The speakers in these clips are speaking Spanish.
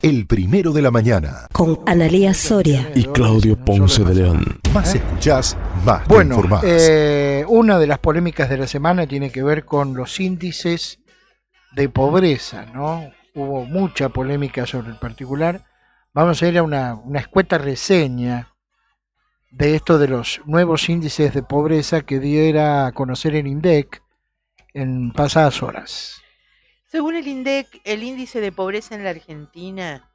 El primero de la mañana. Con Analía Soria y Claudio Ponce de León. Más escuchás, más te Bueno, informás. una de las polémicas de la semana tiene que ver con los índices de pobreza, ¿no? Hubo mucha polémica sobre el particular. Vamos a ir a una escueta reseña de esto de los nuevos índices de pobreza que diera a conocer el INDEC en pasadas horas. Según el INDEC, el índice de pobreza en la Argentina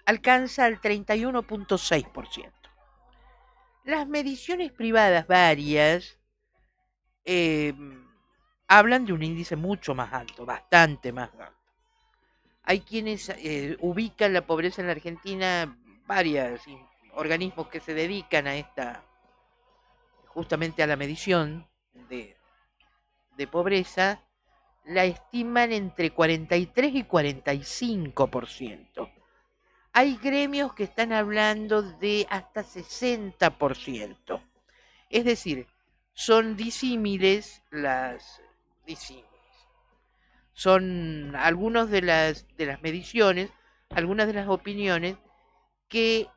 alcanza el 31.6%. Las mediciones privadas varias hablan de un índice mucho más alto, bastante más alto. Hay quienes ubican la pobreza en la Argentina, varios organismos que se dedican a justamente a la medición de pobreza, la estiman entre 43 y 45%. Hay gremios que están hablando de hasta 60%. Es decir, son disímiles son algunas de las mediciones, algunas de las opiniones que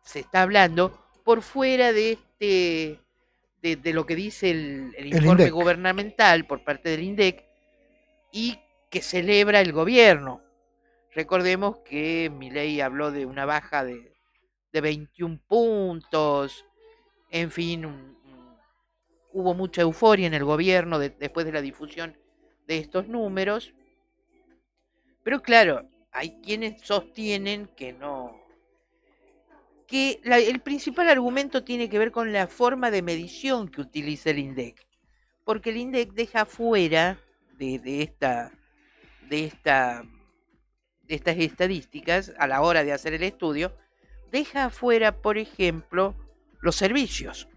se está hablando por fuera de lo que dice el informe gubernamental por parte del INDEC y que celebra el gobierno. Recordemos que Milei habló de una baja de 21 puntos, en fin, hubo mucha euforia en el gobierno después de la difusión de estos números, pero claro, hay quienes sostienen que no, el principal argumento tiene que ver con la forma de medición que utiliza el INDEC, porque el INDEC deja fuera de estas estadísticas a la hora de hacer el estudio, deja fuera, por ejemplo, los servicios,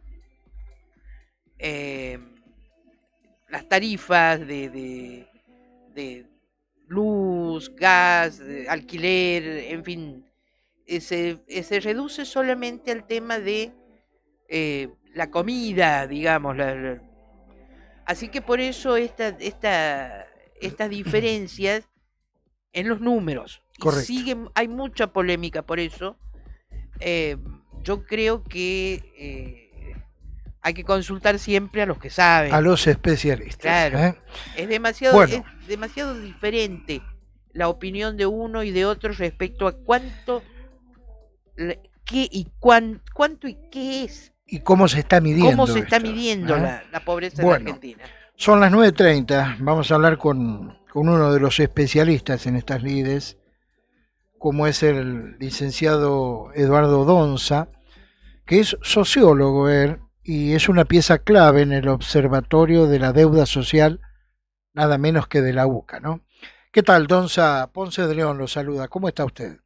las tarifas de luz, gas, alquiler, en fin. Se reduce solamente al tema de la comida, digamos. Así que por eso estas diferencias en los números. Correcto. Hay mucha polémica por eso. Yo creo que hay que consultar siempre a los que saben. A los especialistas. Claro. Es demasiado diferente la opinión de uno y de otro respecto a cuánto y qué es. ¿Y cómo se está midiendo? ¿Cómo se está midiendo la pobreza en la Argentina? Son las 9:30. Vamos a hablar con uno de los especialistas en estas lides, como es el licenciado Eduardo Donza, que es sociólogo y es una pieza clave en el Observatorio de la Deuda Social, nada menos que de la UCA, ¿no? ¿Qué tal, Donza? Ponce de León lo saluda. ¿Cómo está usted?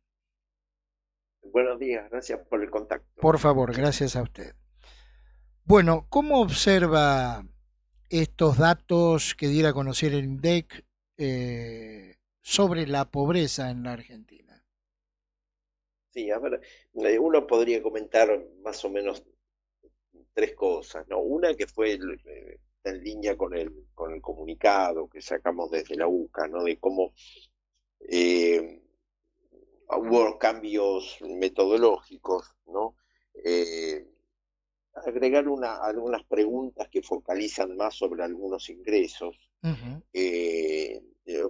Buenos días, gracias por el contacto. Por favor, gracias a usted. Bueno, ¿cómo observa estos datos que diera a conocer el INDEC sobre la pobreza en la Argentina? Sí, a ver, uno podría comentar más o menos tres cosas, ¿no? Una que fue en línea con el comunicado que sacamos desde la UCA, ¿no? De cómo hubo cambios metodológicos, ¿no? Agregar algunas preguntas que focalizan más sobre algunos ingresos,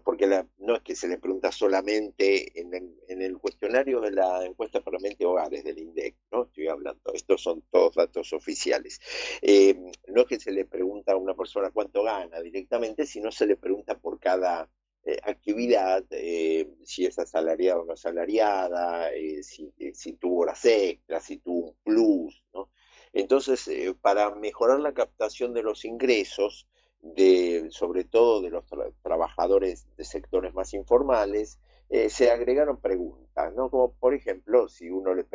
porque no es que se le pregunta solamente en el cuestionario de la encuesta permanente hogares del INDEC, ¿no? Estoy hablando, estos son todos datos oficiales. No es que se le pregunta a una persona cuánto gana directamente, sino se le pregunta por cada actividad, si es asalariada o no asalariada, si tuvo horas extras, si tuvo un plus, ¿no? Entonces, para mejorar la captación de los ingresos, sobre todo de los trabajadores de sectores más informales, se agregaron preguntas, ¿no? Como por ejemplo, si uno le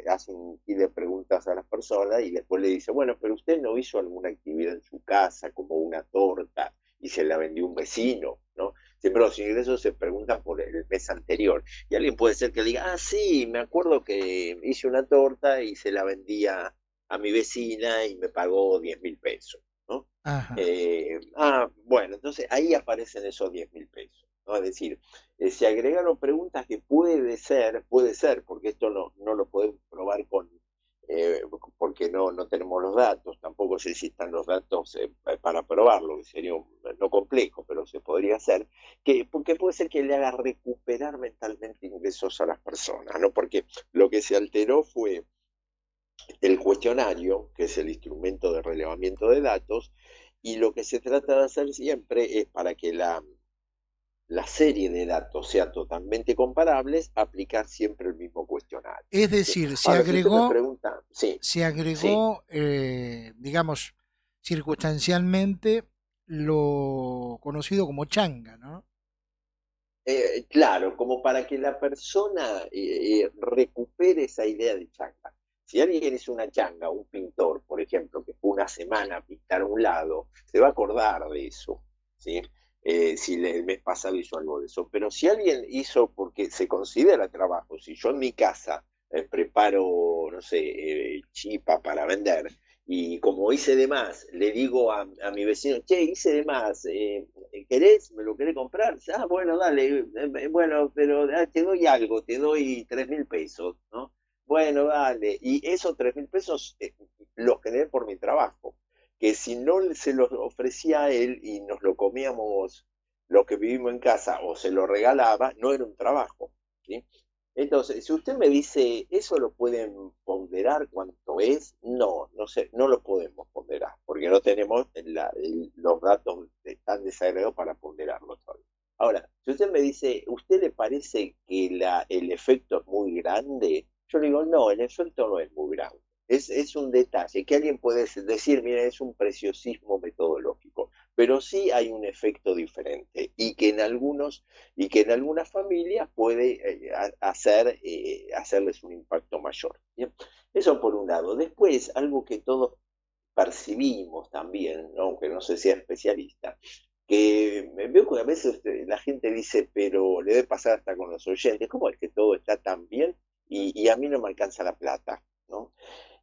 hace un kit de preguntas a las personas y después le dice, bueno, pero usted no hizo alguna actividad en su casa, como una torta, y se la vendió un vecino, ¿no? Siempre los ingresos se preguntan por el mes anterior. Y alguien puede ser que diga, sí, me acuerdo que hice una torta y se la vendía a mi vecina y me pagó 10.000 pesos, ¿no? Bueno, entonces ahí aparecen esos 10.000 pesos. ¿no? Es decir, se agregaron preguntas que puede ser, porque esto no lo podemos probar porque no tenemos los datos, tampoco sé si están los datos para probarlo, que sería no complejo, pero se podría hacer, porque puede ser que le haga recuperar mentalmente ingresos a las personas, ¿no? Porque lo que se alteró fue el cuestionario, que es el instrumento de relevamiento de datos, y lo que se trata de hacer siempre es para que la serie de datos sea totalmente comparables, aplicar siempre el mismo cuestionario. Es decir, Ahora, si usted me pregunta, sí, se agregó, digamos, circunstancialmente lo conocido como changa, ¿no? Claro, como para que la persona recupere esa idea de changa. Si alguien es una changa, un pintor, por ejemplo, que fue una semana a pintar un lado, se va a acordar de eso, ¿sí? Si el mes pasado hizo algo de eso. Pero si alguien hizo porque se considera trabajo, si yo en mi casa preparo, no sé, chipa para vender, y como hice de más, le digo a mi vecino, che, hice de más, ¿querés? ¿Me lo querés comprar? Ah, bueno, dale, bueno, pero te doy algo, te doy 3.000 pesos, ¿no? Bueno, dale. Y esos 3.000 pesos los generé por mi trabajo. Que si no se los ofrecía a él y nos lo comíamos los que vivimos en casa o se lo regalaba, no era un trabajo, ¿sí? Entonces, si usted me dice, ¿eso lo pueden ponderar cuánto es? No sé, no lo podemos ponderar, porque no tenemos los datos tan desagregados para ponderarlo todavía. Ahora, si usted me dice, ¿usted le parece que el efecto es muy grande? Yo le digo, no, el efecto no es muy grande. Es un detalle que alguien puede decir, mira, es un preciosismo metodológico, pero sí hay un efecto diferente y que en algunas familias puede hacerles un impacto mayor. ¿Bien? Eso por un lado. Después, algo que todos percibimos también, ¿no? Aunque no se sea especialista, que veo que a veces la gente dice, pero le debe pasar hasta con los oyentes, ¿cómo es que todo está tan bien y a mí no me alcanza la plata? ¿No?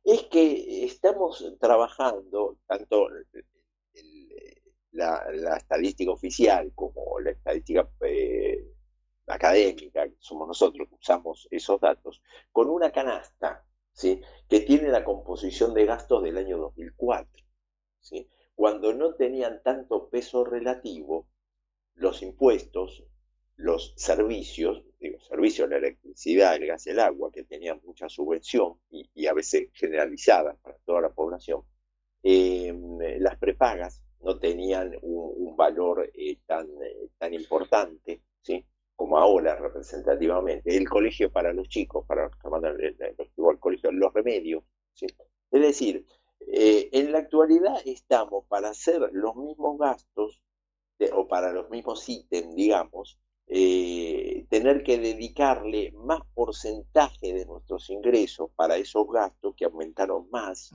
Es que estamos trabajando, tanto la estadística oficial como la estadística académica, que somos nosotros que usamos esos datos, con una canasta, ¿sí? Que tiene la composición de gastos del año 2004, ¿sí? Cuando no tenían tanto peso relativo los impuestos, los servicios, servicios, la electricidad, el gas, el agua, que tenían mucha subvención y a veces generalizada para toda la población, las prepagas no tenían un valor tan importante, ¿sí? Como ahora representativamente. El colegio para los chicos, para los que mandan al colegio, los remedios, ¿sí? Es decir, en la actualidad estamos para hacer los mismos gastos o para los mismos ítems, digamos, tener que dedicarle más porcentaje de nuestros ingresos para esos gastos que aumentaron más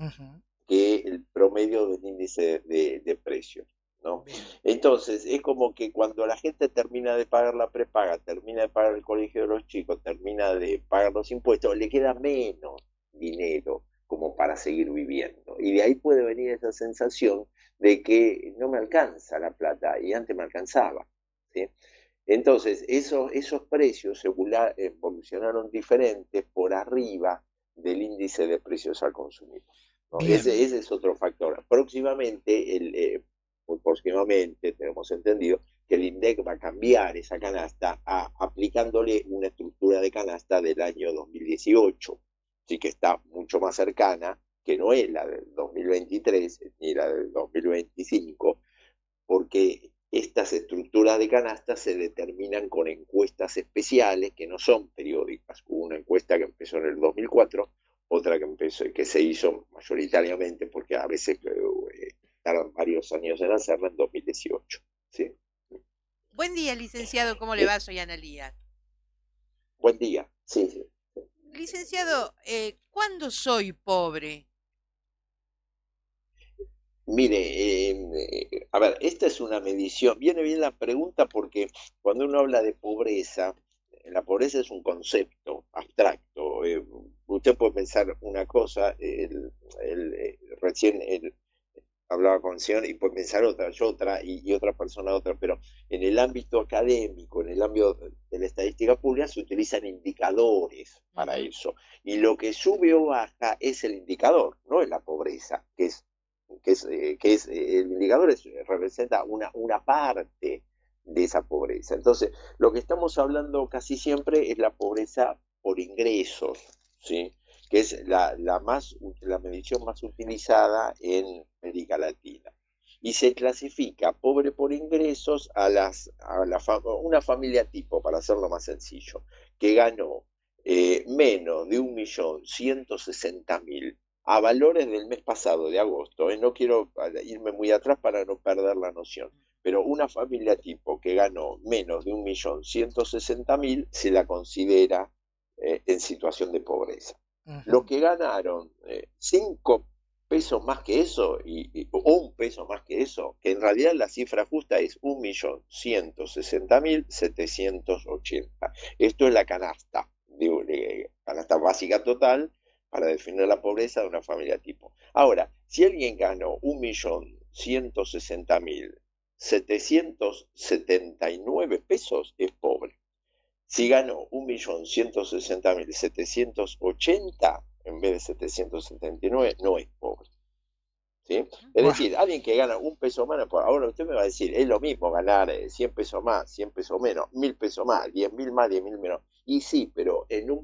que el promedio del índice de precios, ¿no? Entonces, es como que cuando la gente termina de pagar la prepaga, termina de pagar el colegio de los chicos, termina de pagar los impuestos, le queda menos dinero como para seguir viviendo. Y de ahí puede venir esa sensación de que no me alcanza la plata y antes me alcanzaba, ¿sí? Entonces, esos precios evolucionaron diferentes por arriba del índice de precios al consumidor, ¿no? Ese es otro factor. Próximamente, muy próximamente, tenemos entendido que el INDEC va a cambiar esa canasta aplicándole una estructura de canasta del año 2018, sí, que está mucho más cercana, que no es la del 2023 ni la del 2025, porque estas estructuras de canasta se determinan con encuestas especiales que no son periódicas. Hubo una encuesta que empezó en el 2004, otra que se hizo mayoritariamente, porque a veces tardan varios años en hacerla, en 2018. ¿Sí? Buen día, licenciado, ¿cómo le va? Soy Analía. Buen día, sí. Licenciado, ¿cuándo soy pobre? Mire, a ver, esta es una medición, viene bien la pregunta porque cuando uno habla de pobreza, la pobreza es un concepto abstracto. Usted puede pensar una cosa, recién hablaba con el señor y puede pensar otra, yo otra y otra persona otra, pero en el ámbito académico, en el ámbito de la estadística pública, se utilizan indicadores para Ujú. eso. Y lo que sube o baja es el indicador, no es la pobreza, el indicador representa una parte de esa pobreza. Entonces, lo que estamos hablando casi siempre es la pobreza por ingresos, ¿sí? Que es la medición más utilizada en América Latina. Y se clasifica pobre por ingresos una familia tipo, para hacerlo más sencillo, que ganó menos de 1.160.000 a valores del mes pasado, de agosto. No quiero irme muy atrás para no perder la noción, pero una familia tipo que ganó menos de 1.160.000 se la considera en situación de pobreza. Los Ujú. que ganaron 5 pesos más que eso, o un peso más que eso, que en realidad la cifra justa es 1.160.780. Esto es la canasta, canasta básica total para definir la pobreza de una familia tipo. Ahora, si alguien ganó 1.160.779 pesos, es pobre. Si ganó 1.160.780 en vez de 779, no es pobre. ¿Sí? Es Buah, decir, alguien que gana un peso menos, ahora usted me va a decir, es lo mismo ganar 100 pesos más, 100 pesos menos, 1.000 pesos más, 10.000 más, 10.000 menos. Y sí, pero en un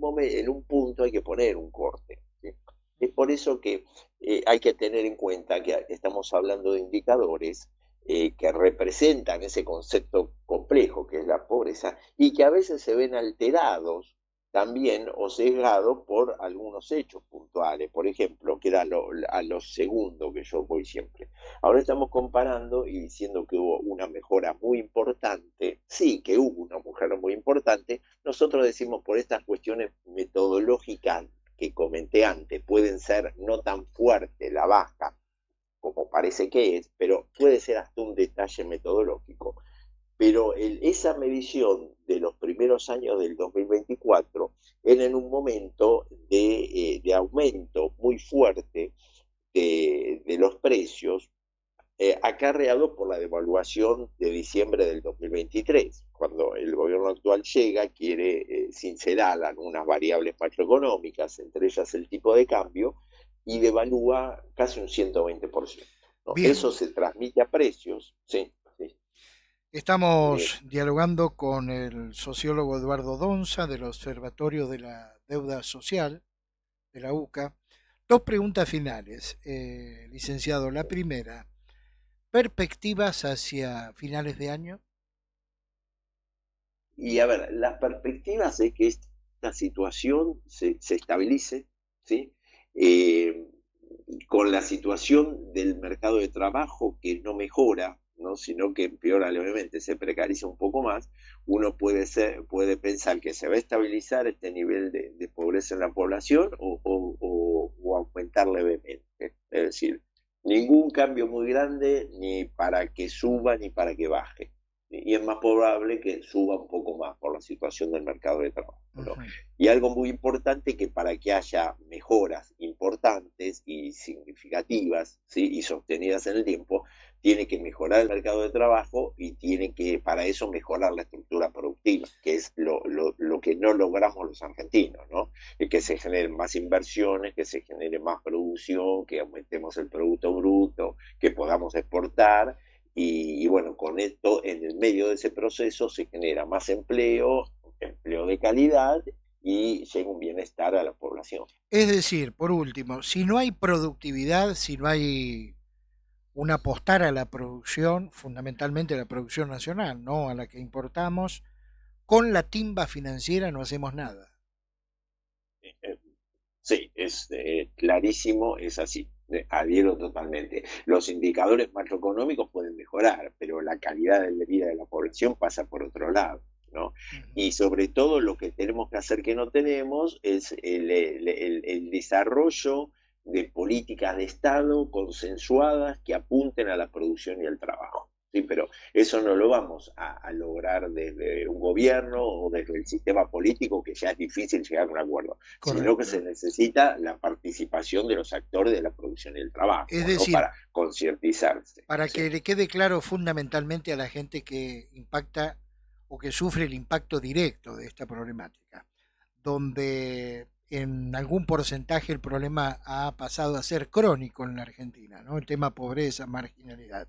punto hay que poner un corte. ¿Sí? Es por eso que hay que tener en cuenta que estamos hablando de indicadores que representan ese concepto complejo que es la pobreza y que a veces se ven alterados también o sesgados por algunos hechos puntuales, por ejemplo, que era a lo segundo que yo voy siempre. Ahora estamos comparando y diciendo que hubo una mejora muy importante, sí que hubo una mejora muy importante, nosotros decimos por estas cuestiones metodológicas que comenté antes, pueden ser no tan fuerte la baja como parece que es, pero puede ser hasta un detalle metodológico. Pero esa medición de los primeros años del 2024 era en un momento de aumento muy fuerte de los precios, acarreado por la devaluación de diciembre del 2023, cuando el gobierno actual llega, quiere sincerar algunas variables macroeconómicas, entre ellas el tipo de cambio, y devalúa casi un 120%. ¿No? bien. Eso se transmite a precios, sí, sí. Eh, Estamos dialogando con el sociólogo Eduardo Donza del Observatorio de la Deuda Social de la UCA. Dos preguntas finales, licenciado. La primera, perspectivas hacia finales de año. y a ver, las perspectivas es que esta situación se estabilice, ¿sí? Eh, con la situación del mercado de trabajo que no mejora, ¿no? Sino que empeora levemente, se precariza un poco más, uno puede pensar que se va a estabilizar este nivel de pobreza en la población o aumentar levemente. Es decir, ningún cambio muy grande ni para que suba ni para que baje. Y es más probable que suba un poco más por la situación del mercado de trabajo, ¿no? Ujú. Y algo muy importante que para que haya mejoras importantes y significativas, ¿sí? Y sostenidas en el tiempo, tiene que mejorar el mercado de trabajo y tiene que para eso mejorar la estructura productiva, que es lo que no logramos los argentinos, ¿no? Que se generen más inversiones, que se genere más producción, que aumentemos el Producto Bruto, que podamos exportar y bueno, con esto, en el medio de ese proceso se genera más empleo de calidad y llega un bienestar a la población. Es decir, por último, si no hay productividad, si no hay un apostar a la producción, fundamentalmente a la producción nacional, no a la que importamos, con la timba financiera no hacemos nada. Sí, es clarísimo, es así. Adhiero totalmente. Los indicadores macroeconómicos pueden mejorar, pero la calidad de vida de la población pasa por otro lado, ¿no? Ujú. Y sobre todo lo que tenemos que hacer que no tenemos es el desarrollo de políticas de Estado consensuadas que apunten a la producción y al trabajo. ¿sí? Pero eso no lo vamos a lograr desde un gobierno o desde el sistema político, que ya es difícil llegar a un acuerdo, sino que se necesita la participación de los actores de la producción y el trabajo, Es ¿no? decir, Para concientizarse. para Sí. que le quede claro fundamentalmente a la gente que impacta o que sufre el impacto directo de esta problemática, donde en algún porcentaje el problema ha pasado a ser crónico en la Argentina, ¿no? El tema pobreza, marginalidad.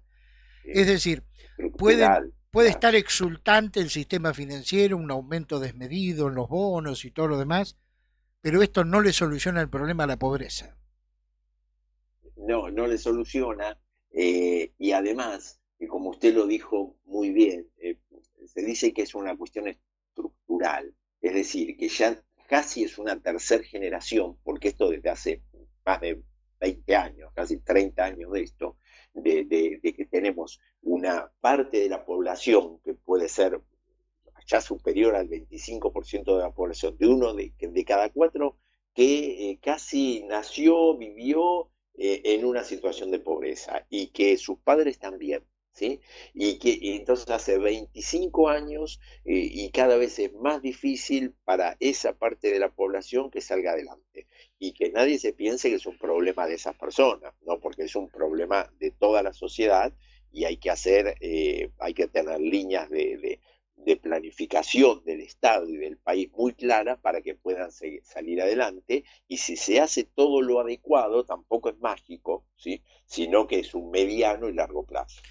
Es decir, Estructural, puede claro. estar exultante el sistema financiero, un aumento desmedido en los bonos y todo lo demás, pero esto no le soluciona el problema a la pobreza. No le soluciona, y además, y como usted lo dijo muy bien, se dice que es una cuestión estructural, es decir, que ya casi es una tercera generación, porque esto desde hace más de 20 años, casi 30 años de esto, de que tenemos una parte de la población que puede ser ya superior al 25% de la población, de uno de cada cuatro que casi nació, vivió en una situación de pobreza y que sus padres también, ¿sí? Y entonces hace 25 años y cada vez es más difícil para esa parte de la población que salga adelante y que nadie se piense que es un problema de esas personas, ¿no? Porque es un problema de toda la sociedad y hay que hay que tener líneas de planificación del Estado y del país muy clara para que puedan salir adelante, y si se hace todo lo adecuado, tampoco es mágico, ¿sí? Sino que es un mediano y largo plazo.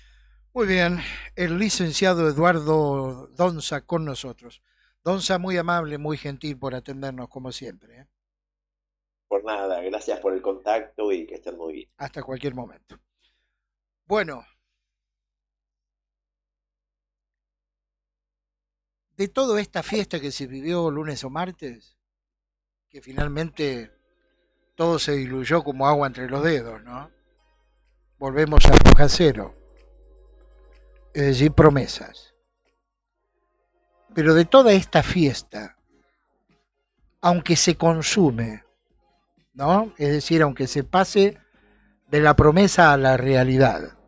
Muy bien, el licenciado Eduardo Donza con nosotros. Donza, muy amable, muy gentil por atendernos como siempre, ¿eh? Por nada, gracias por el contacto y que estén muy bien. Hasta cualquier momento. Bueno, de toda esta fiesta que se vivió lunes o martes, que finalmente todo se diluyó como agua entre los dedos, ¿no? Volvemos a roja cero, es decir, promesas. Pero de toda esta fiesta, aunque se consume, ¿no? Es decir, aunque se pase de la promesa a la realidad,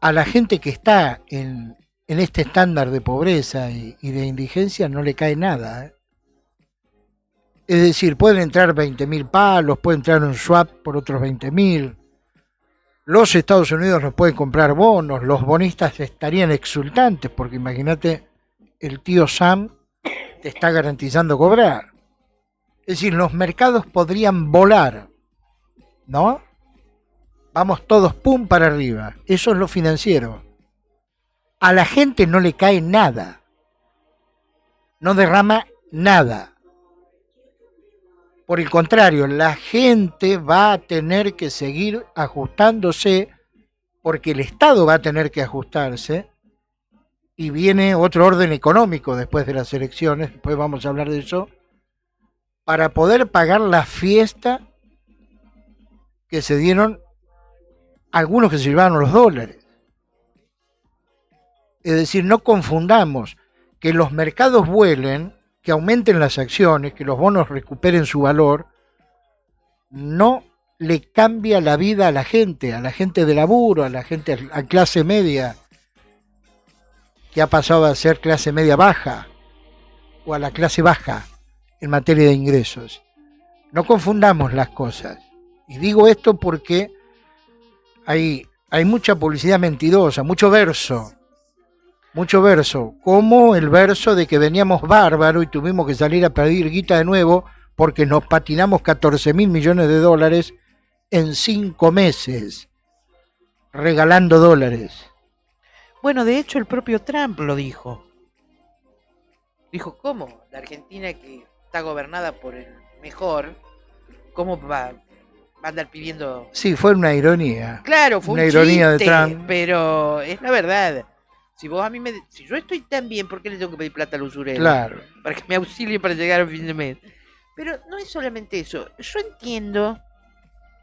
a la gente que está en este estándar de pobreza y de indigencia no le cae nada, ¿eh? Es decir, pueden entrar 20.000 palos, puede entrar un swap por otros 20.000. Los Estados Unidos nos pueden comprar bonos, los bonistas estarían exultantes, porque imagínate, el tío Sam te está garantizando cobrar. Es decir, los mercados podrían volar, ¿no? Vamos todos pum para arriba. Eso es lo financiero. A la gente no le cae nada. No derrama nada. Por el contrario, la gente va a tener que seguir ajustándose porque el Estado va a tener que ajustarse y viene otro orden económico después de las elecciones, después vamos a hablar de eso, para poder pagar la fiesta que se dieron algunos que se llevaron los dólares. Es decir, no confundamos que los mercados vuelen, que aumenten las acciones, que los bonos recuperen su valor, no le cambia la vida a la gente de laburo, a la gente, a clase media, que ha pasado a ser clase media baja, o a la clase baja en materia de ingresos. No confundamos las cosas. Y digo esto porque hay mucha publicidad mentirosa, mucho verso, como el verso de que veníamos bárbaro y tuvimos que salir a pedir guita de nuevo porque nos patinamos 14.000 millones de dólares en 5 meses, regalando dólares. Bueno, de hecho el propio Trump lo dijo. Dijo, ¿cómo? La Argentina, que está gobernada por el mejor, ¿cómo va a andar pidiendo? Sí, fue una ironía. Claro, fue una un ironía chiste, de Trump. pero es la verdad. Si vos a mí si yo estoy tan bien, ¿por qué le tengo que pedir plata al usurero? Claro. Para que me auxilie para llegar al fin de mes. Pero no es solamente eso. Yo entiendo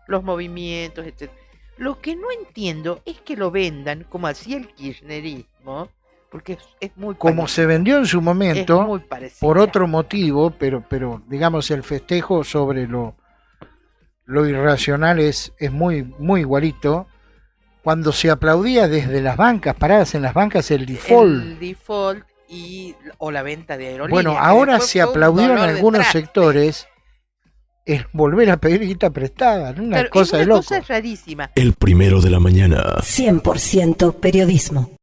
los movimientos, etc. Lo que no entiendo es que lo vendan como hacía el kirchnerismo, porque es muy como se vendió en su momento, por otro motivo, pero digamos el festejo sobre lo irracional es muy, muy igualito, cuando se aplaudía desde las bancas, paradas en las bancas, el default. El default o la venta de aerolíneas. Bueno, que ahora después se fue un aplaudió en dolor de algunos traste. sectores el volver a pedir guita prestada, ¿no? Una Claro, cosa es de una loco. cosa rarísima. El primero de la mañana. 100% periodismo.